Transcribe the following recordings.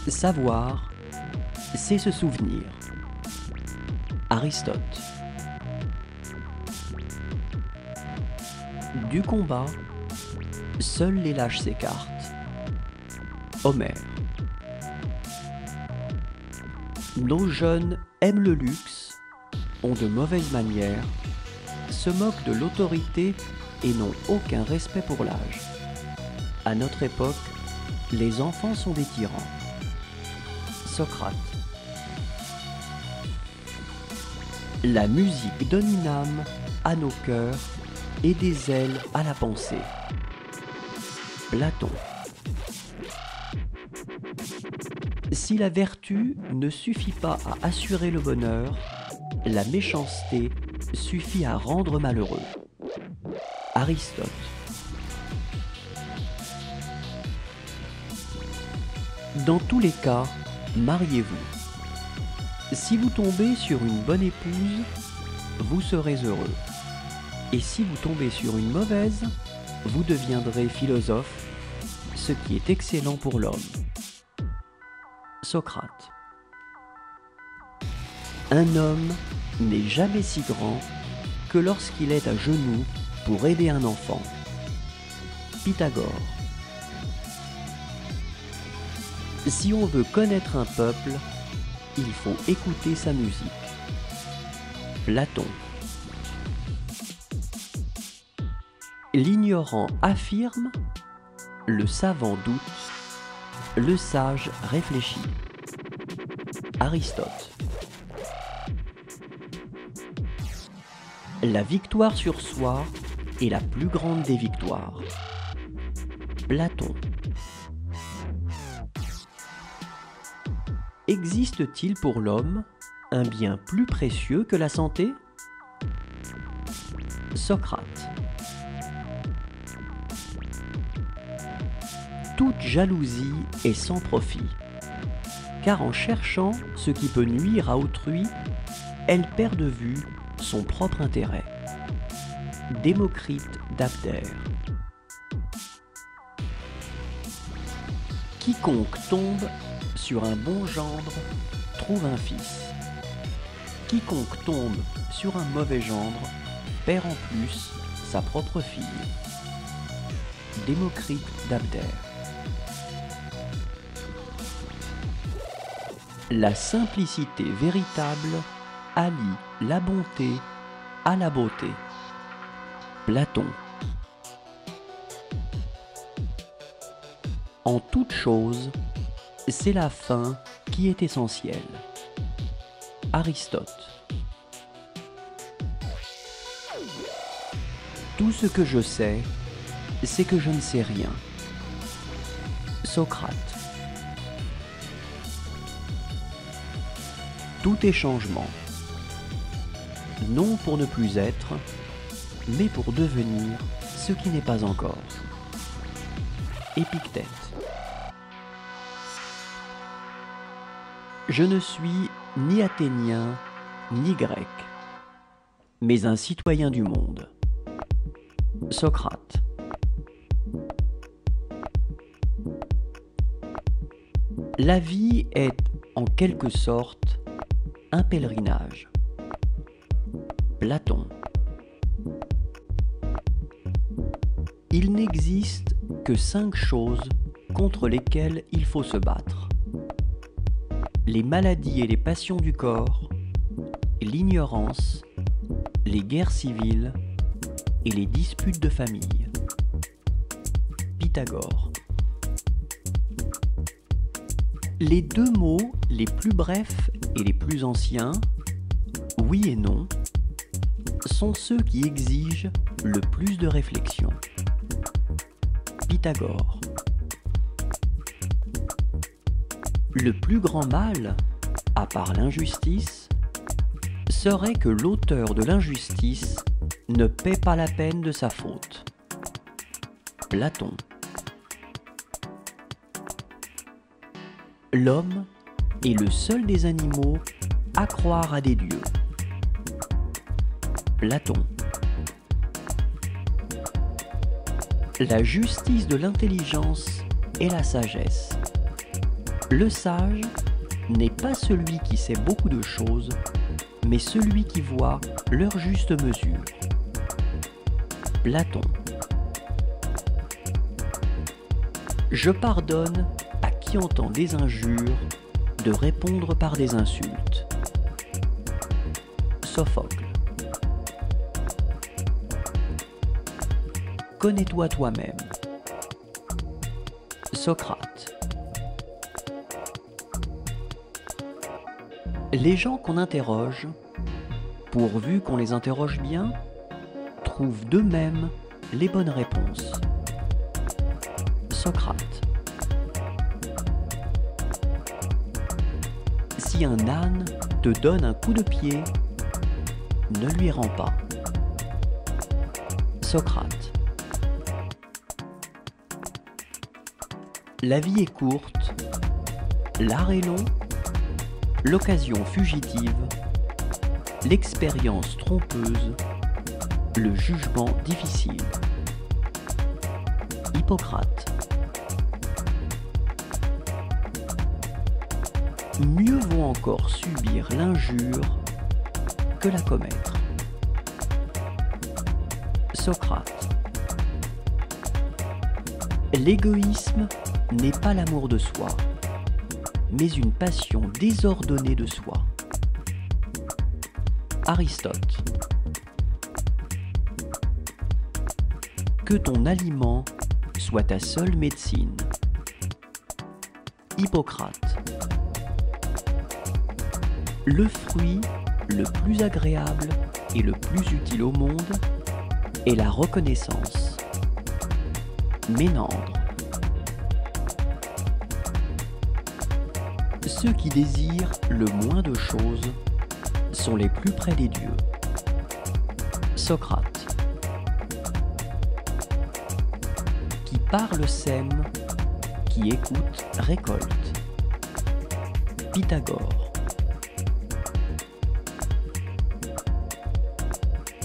Savoir, c'est se souvenir. Aristote. Du combat, seuls les lâches s'écartent. Homère. Nos jeunes aiment le luxe, ont de mauvaises manières, se moquent de l'autorité et n'ont aucun respect pour l'âge. À notre époque, les enfants sont des tyrans. Socrate. La musique donne une âme à nos cœurs et des ailes à la pensée. Platon. Si la vertu ne suffit pas à assurer le bonheur, la méchanceté suffit à rendre malheureux. Aristote. Dans tous les cas, mariez-vous. Si vous tombez sur une bonne épouse, vous serez heureux. Et si vous tombez sur une mauvaise, vous deviendrez philosophe, ce qui est excellent pour l'homme. Socrate. Un homme n'est jamais si grand que lorsqu'il est à genoux pour aider un enfant. Pythagore. Si on veut connaître un peuple, il faut écouter sa musique. Platon. L'ignorant affirme, le savant doute, le sage réfléchit. Aristote. La victoire sur soi est la plus grande des victoires. Platon. Existe-t-il pour l'homme un bien plus précieux que la santé? Socrate. Toute jalousie est sans profit, car en cherchant ce qui peut nuire à autrui, elle perd de vue son propre intérêt. Démocrite d'Abdère. Quiconque tombe sur un bon gendre trouve un fils. Quiconque tombe sur un mauvais gendre perd en plus sa propre fille. Démocrite d'Abdère. La simplicité véritable allie la bonté à la beauté. Platon. En toute chose, c'est la fin qui est essentielle. Aristote. Tout ce que je sais, c'est que je ne sais rien. Socrate. Tout est changement, non pour ne plus être, mais pour devenir ce qui n'est pas encore. Épictète. Je ne suis ni athénien ni grec, mais un citoyen du monde. Socrate. La vie est, en quelque sorte, un pèlerinage. Platon. Il n'existe que 5 choses contre lesquelles il faut se battre. Les maladies et les passions du corps, l'ignorance, les guerres civiles et les disputes de famille. Pythagore. Les 2 mots les plus brefs et les plus anciens, oui et non, sont ceux qui exigent le plus de réflexion. Pythagore. Le plus grand mal, à part l'injustice, serait que l'auteur de l'injustice ne paie pas la peine de sa faute. Platon. L'homme est le seul des animaux à croire à des dieux. Platon. La justice de l'intelligence est la sagesse. Le sage n'est pas celui qui sait beaucoup de choses, mais celui qui voit leur juste mesure. Platon. Je pardonne à qui entend des injures de répondre par des insultes. Sophocle. Connais-toi toi-même. Socrate. Les gens qu'on interroge, pourvu qu'on les interroge bien, trouvent d'eux-mêmes les bonnes réponses. Socrate. Si un âne te donne un coup de pied, ne lui rends pas. Socrate. La vie est courte, l'art est long, l'occasion fugitive, l'expérience trompeuse, le jugement difficile. Hippocrate. Mieux vaut encore subir l'injure que la commettre. Socrate. L'égoïsme n'est pas l'amour de soi, mais une passion désordonnée de soi. Aristote. Que ton aliment soit ta seule médecine. Hippocrate. Le fruit le plus agréable et le plus utile au monde est la reconnaissance. Ménandre. Ceux qui désirent le moins de choses sont les plus près des dieux. Socrate. Qui parle sème, qui écoute récolte. Pythagore.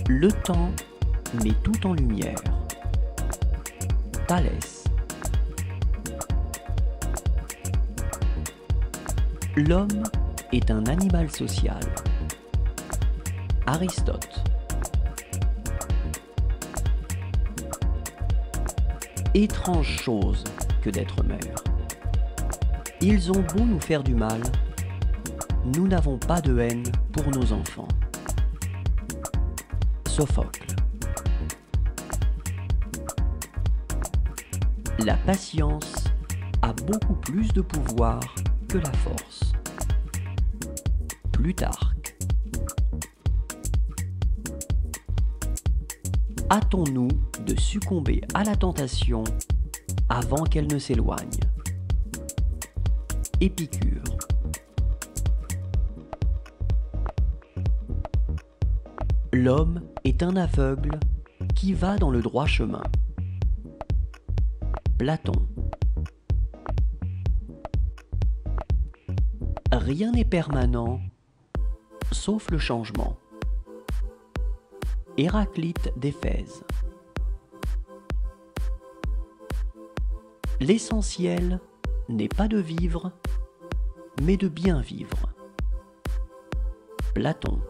Le temps met tout en lumière. Thalès. L'homme est un animal social. Aristote. Étrange chose que d'être mère. Ils ont beau nous faire du mal, nous n'avons pas de haine pour nos enfants. Sophocle. La patience a beaucoup plus de pouvoir que la force. Plutarque. Hâtons-nous de succomber à la tentation avant qu'elle ne s'éloigne. Épicure. L'homme est un aveugle qui va dans le droit chemin. Platon. Rien n'est permanent, sauf le changement. Héraclite d'Éphèse. L'essentiel n'est pas de vivre, mais de bien vivre. Platon.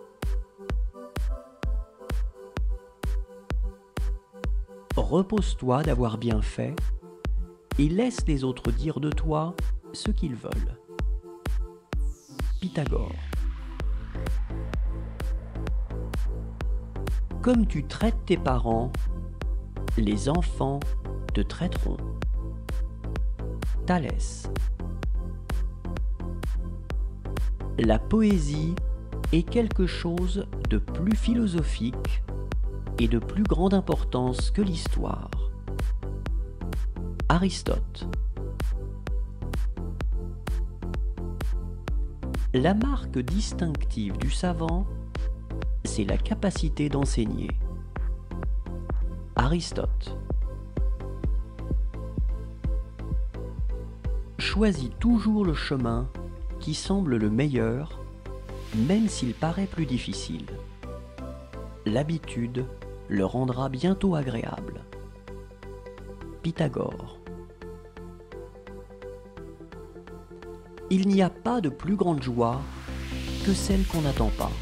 Repose-toi d'avoir bien fait et laisse les autres dire de toi ce qu'ils veulent. Pythagore. Comme tu traites tes parents, les enfants te traiteront. Thalès. La poésie est quelque chose de plus philosophique et de plus grande importance que l'histoire. Aristote. La marque distinctive du savant, c'est la capacité d'enseigner. Aristote. Choisis toujours le chemin qui semble le meilleur, même s'il paraît plus difficile. L'habitude le rendra bientôt agréable. Pythagore. Il n'y a pas de plus grande joie que celle qu'on n'attend pas.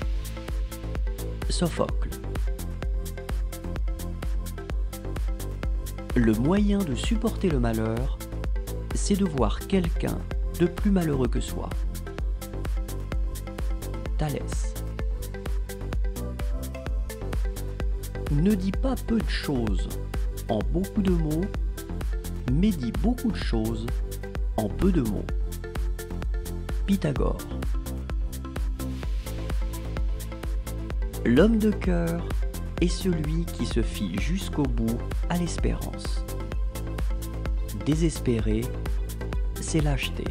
Sophocle. Le moyen de supporter le malheur, c'est de voir quelqu'un de plus malheureux que soi. Thalès. Ne dis pas peu de choses en beaucoup de mots, mais dis beaucoup de choses en peu de mots. Pythagore. L'homme de cœur est celui qui se fie jusqu'au bout à l'espérance. Désespérer, c'est lâcheté.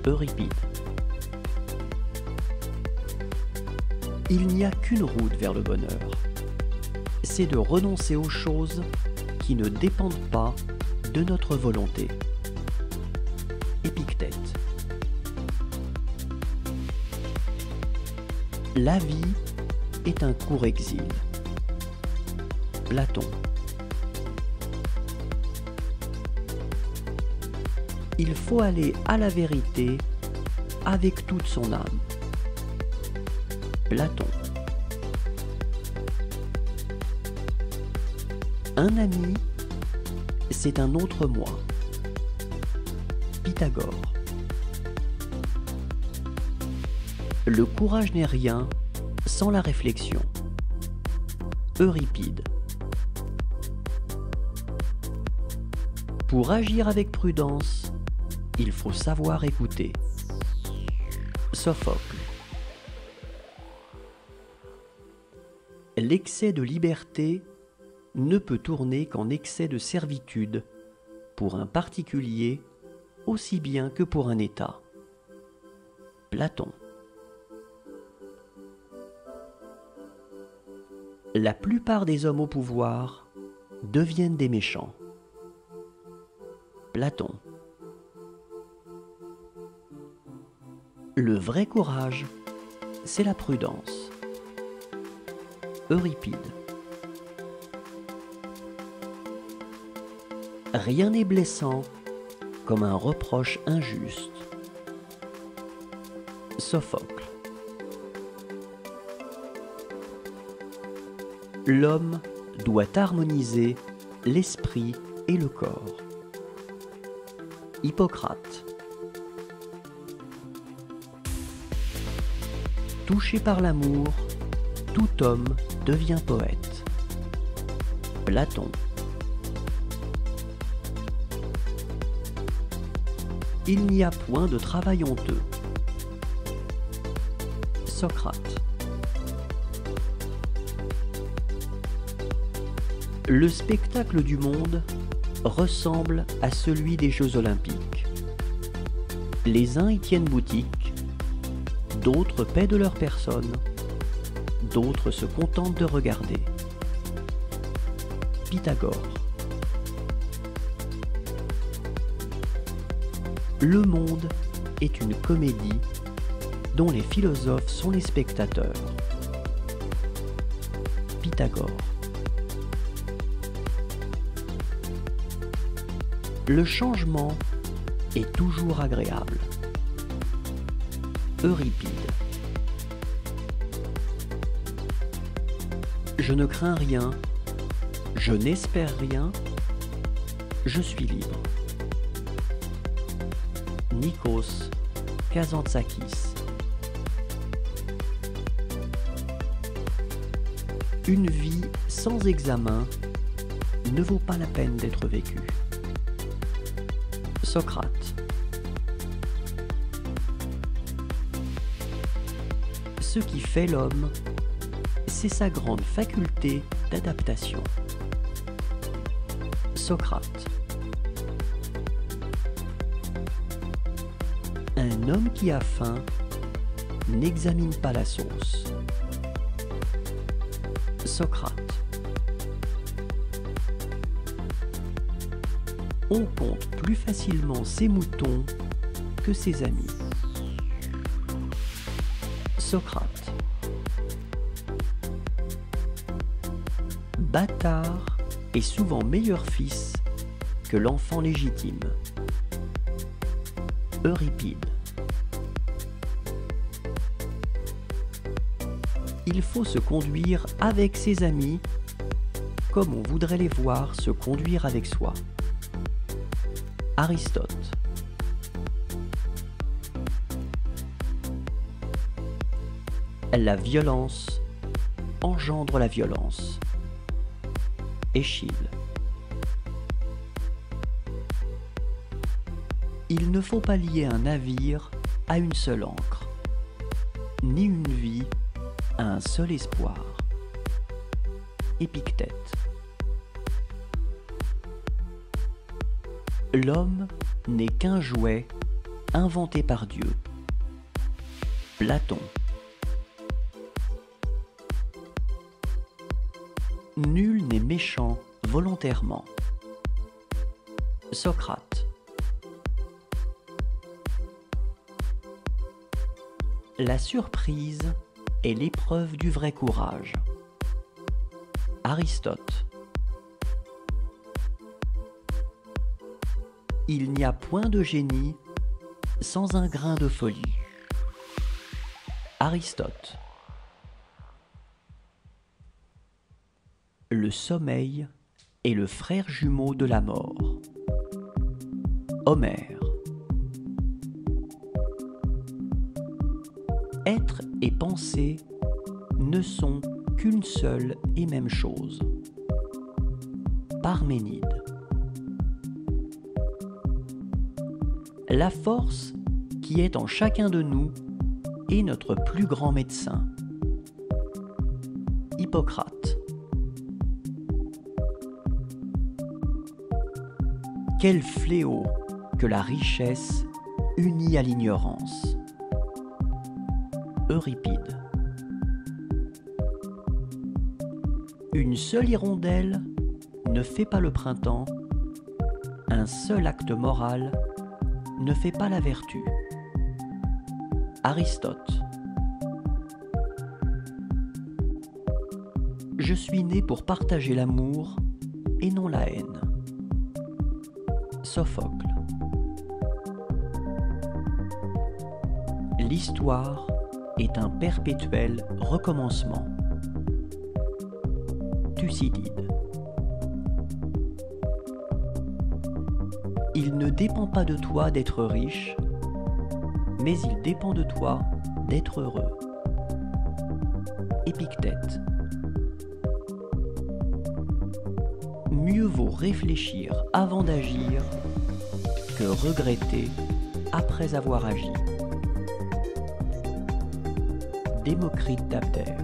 Euripide. Il n'y a qu'une route vers le bonheur. C'est de renoncer aux choses qui ne dépendent pas de notre volonté. Épictète. La vie est un court exil. Platon. Il faut aller à la vérité avec toute son âme. Platon. Un ami, c'est un autre moi. Pythagore. Le courage n'est rien sans la réflexion. Euripide. Pour agir avec prudence, il faut savoir écouter. Sophocle. L'excès de liberté ne peut tourner qu'en excès de servitude pour un particulier aussi bien que pour un État. Platon. La plupart des hommes au pouvoir deviennent des méchants. Platon. Le vrai courage, c'est la prudence. Euripide. Rien n'est blessant comme un reproche injuste. Sophocle. L'homme doit harmoniser l'esprit et le corps. Hippocrate. Touché par l'amour, tout homme devient poète. Platon. Il n'y a point de travail honteux. Socrate. Le spectacle du monde ressemble à celui des Jeux Olympiques. Les uns y tiennent boutique, d'autres paient de leur personne, d'autres se contentent de regarder. Pythagore. Le monde est une comédie dont les philosophes sont les spectateurs. Pythagore. Le changement est toujours agréable. Euripide. Je ne crains rien, je n'espère rien, je suis libre. Nikos Kazantzakis. Une vie sans examen ne vaut pas la peine d'être vécue. Socrate. Ce qui fait l'homme, c'est sa grande faculté d'adaptation. Socrate. Un homme qui a faim n'examine pas la sauce. Socrate. On compte plus facilement ses moutons que ses amis. Socrate. Bâtard est souvent meilleur fils que l'enfant légitime. Euripide. Il faut se conduire avec ses amis comme on voudrait les voir se conduire avec soi. Aristote. La violence engendre la violence. Échille. Il ne faut pas lier un navire à une seule ancre, ni une vie à un seul espoir. Épictète. L'homme n'est qu'un jouet inventé par Dieu. Platon. Nul n'est méchant volontairement. Socrate. La surprise est l'épreuve du vrai courage. Aristote. Il n'y a point de génie sans un grain de folie. Aristote. Le sommeil est le frère jumeau de la mort. Homère. Être et penser ne sont qu'une seule et même chose. Parménide. La force qui est en chacun de nous est notre plus grand médecin. Hippocrate. Quel fléau que la richesse unie à l'ignorance. Euripide. Une seule hirondelle ne fait pas le printemps, un seul acte moral ne fait pas la vertu. Aristote. Je suis né pour partager l'amour et non la haine. Sophocle. L'histoire est un perpétuel recommencement. Thucydide. Il ne dépend pas de toi d'être riche, mais il dépend de toi d'être heureux. Épictète. Mieux vaut réfléchir avant d'agir que regretter après avoir agi. Démocrite d'Abdère.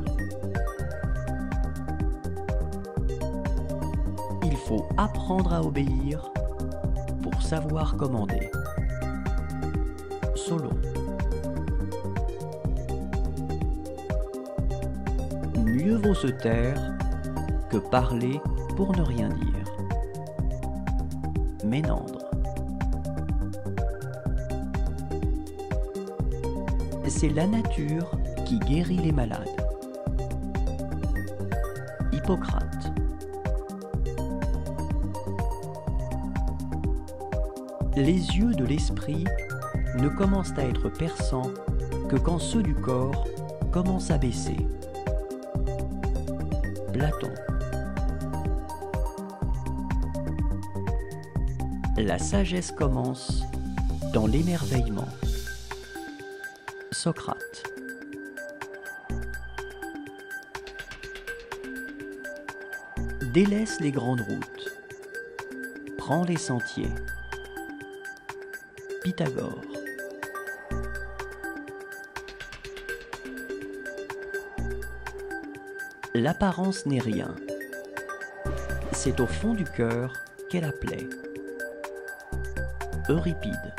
Il faut apprendre à obéir pour savoir commander. Solon. Mieux vaut se taire que parler pour ne rien dire. Ménandre. C'est la nature qui guérit les malades. Hippocrate. Les yeux de l'esprit ne commencent à être perçants que quand ceux du corps commencent à baisser. Platon. La sagesse commence dans l'émerveillement. Socrate. Délaisse les grandes routes. Prends les sentiers. Pythagore. L'apparence n'est rien. C'est au fond du cœur qu'est la plaie. Euripide.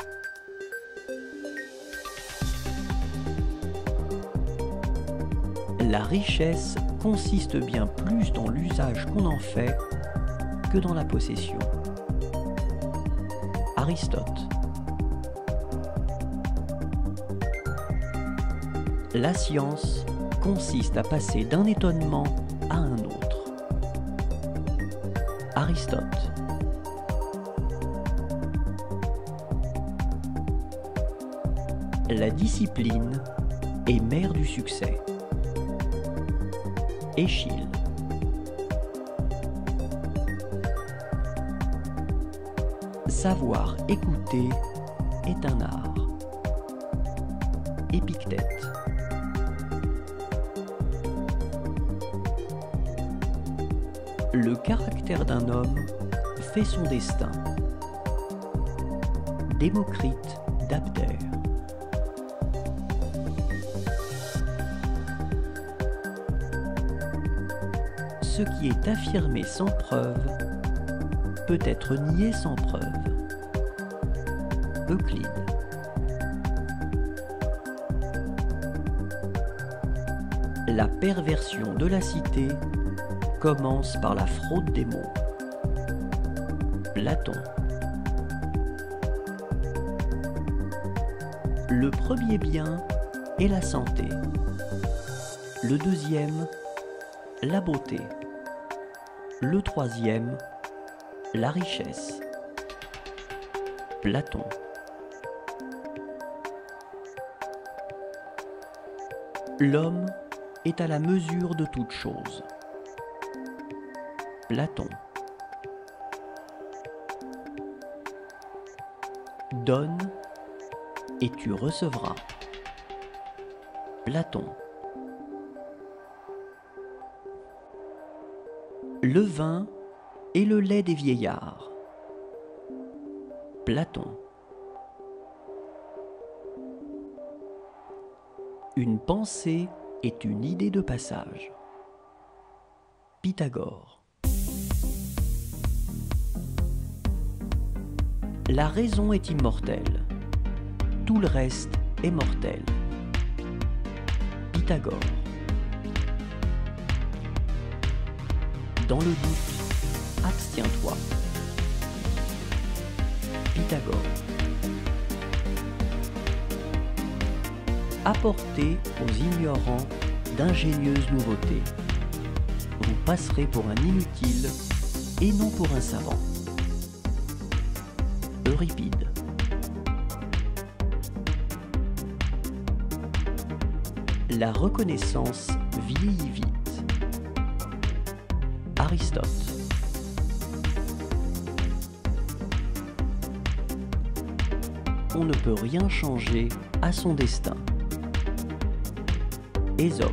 La richesse consiste bien plus dans l'usage qu'on en fait que dans la possession. Aristote. La science consiste à passer d'un étonnement à un autre. Aristote. La discipline est mère du succès. Échille. Savoir écouter est un art. Épictète. Le caractère d'un homme fait son destin. Démocrite d'Abdère. Ce qui est affirmé sans preuve peut être nié sans preuve. Euclide. La perversion de la cité commence par la fraude des mots. Platon. Le premier bien est la santé. Le deuxième, la beauté. Le troisième, la richesse. Platon. L'homme est à la mesure de toute chose. Platon. Donne et tu recevras. Platon. Le vin est le lait des vieillards. Platon. Une pensée est une idée de passage. Pythagore. La raison est immortelle. Tout le reste est mortel. Pythagore. Dans le doute, abstiens-toi. Pythagore. Apportez aux ignorants d'ingénieuses nouveautés. Vous passerez pour un inutile et non pour un savant. Euripide. La reconnaissance vieillit vite. Aristote. On ne peut rien changer à son destin. Ésope.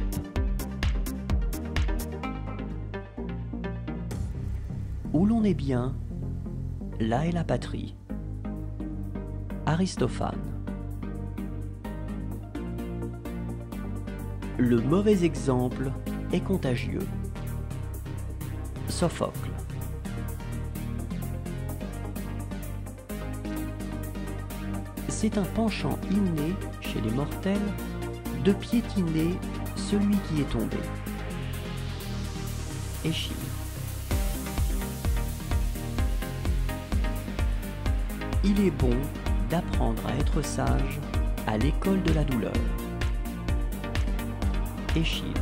Où l'on est bien, là est la patrie. Aristophane. Le mauvais exemple est contagieux. Sophocle. C'est un penchant inné chez les mortels de piétiner celui qui est tombé. Échille. Il est bon d'apprendre à être sage à l'école de la douleur. Échille.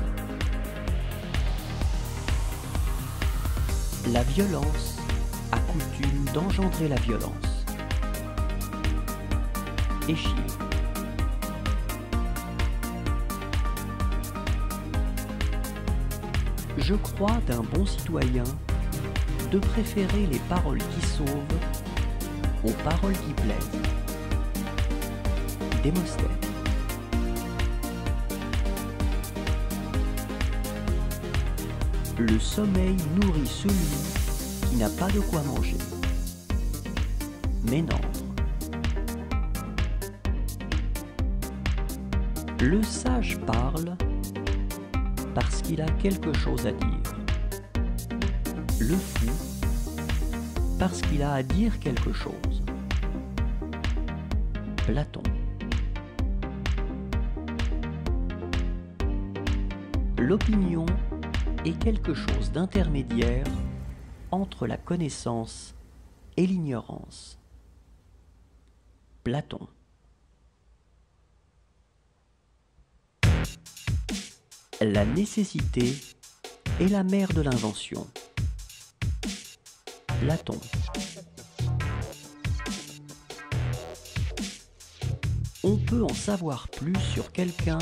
La violence a coutume d'engendrer la violence. Échille. Je crois d'un bon citoyen de préférer les paroles qui sauvent aux paroles qui plaisent. Démosthène. Le sommeil nourrit celui qui n'a pas de quoi manger. Ménandre. Le sage parle parce qu'il a quelque chose à dire. Le fou parce qu'il a à dire quelque chose. Platon. L'opinion est quelque chose d'intermédiaire entre la connaissance et l'ignorance. Platon. La nécessité est la mère de l'invention. Platon. On peut en savoir plus sur quelqu'un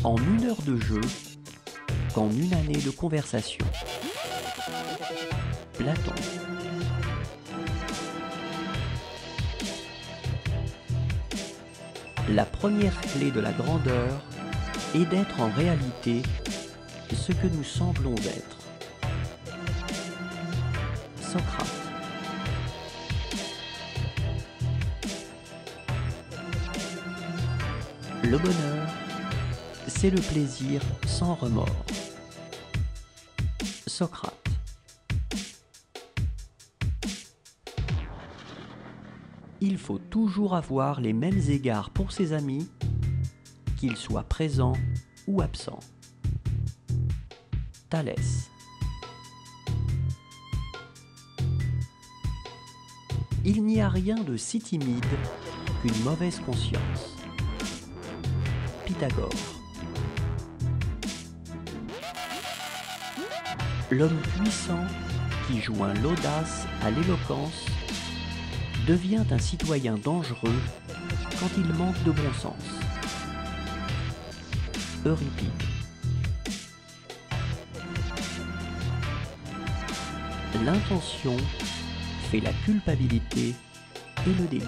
en 1 heure de jeu qu'en 1 année de conversation. Platon. La première clé de la grandeur est d'être en réalité ce que nous semblons être. Socrate. Le bonheur, c'est le plaisir sans remords. Socrate. Il faut toujours avoir les mêmes égards pour ses amis, qu'ils soient présents ou absents. Thalès. Il n'y a rien de si timide qu'une mauvaise conscience. Pythagore. L'homme puissant qui joint l'audace à l'éloquence devient un citoyen dangereux quand il manque de bon sens. Euripide. L'intention fait la culpabilité et le délit.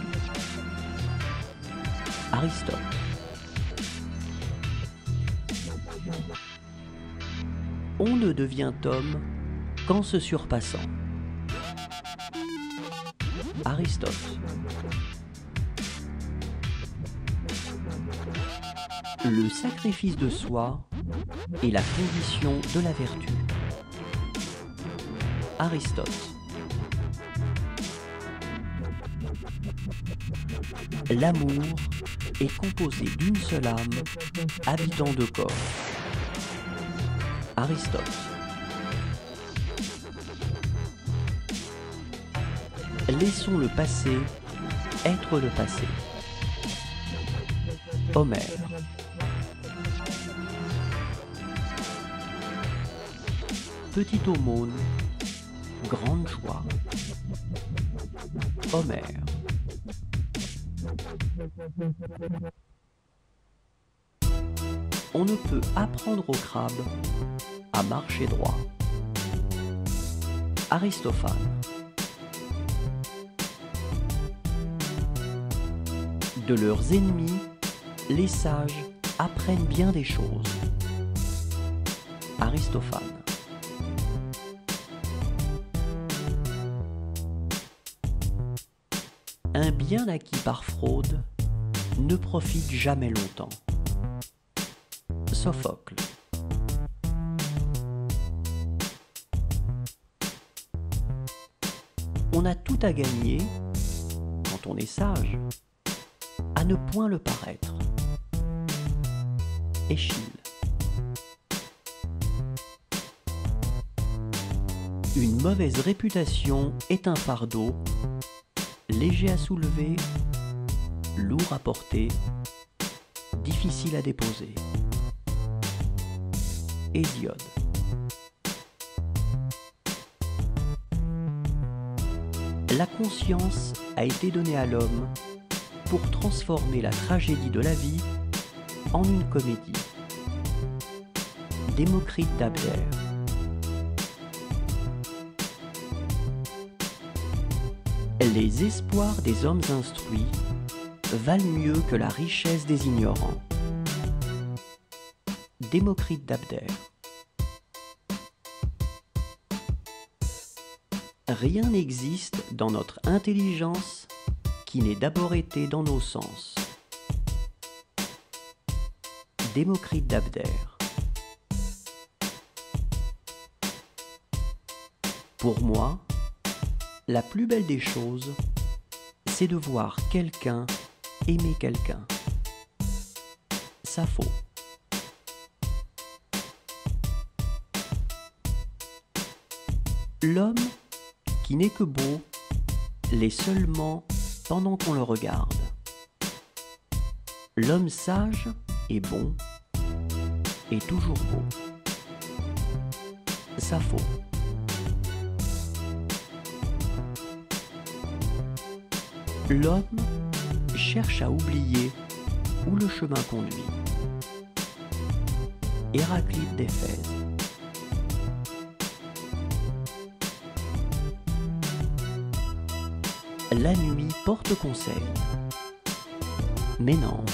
Aristote. On ne devient homme qu'en se surpassant. Aristote. Le sacrifice de soi est la condition de la vertu. Aristote. L'amour est composé d'une seule âme habitant 2 corps. Aristote. Laissons le passé être le passé. Homère. Petite aumône, grande joie. Homère. On ne peut apprendre au crabe à marcher droit. Aristophane. De leurs ennemis, les sages apprennent bien des choses. Aristophane. Un bien acquis par fraude ne profite jamais longtemps. Sophocle. On a tout à gagner, quand on est sage, à ne point le paraître. Échille. Une mauvaise réputation est un fardeau, léger à soulever, lourd à porter, difficile à déposer. Hésiode. La conscience a été donnée à l'homme pour transformer la tragédie de la vie en une comédie. Démocrite d'Abdère. Les espoirs des hommes instruits valent mieux que la richesse des ignorants. Démocrite d'Abdère. Rien n'existe dans notre intelligence qui n'ait d'abord été dans nos sens. Démocrite d'Abdère. Pour moi, la plus belle des choses, c'est de voir quelqu'un aimer quelqu'un. Sappho. L'homme qui n'est que beau l'est seulement pendant qu'on le regarde. L'homme sage et bon est toujours beau. Sappho. L'homme cherche à oublier chemin conduit. Héraclite d'Éphèse. La nuit porte conseil. Ménandre.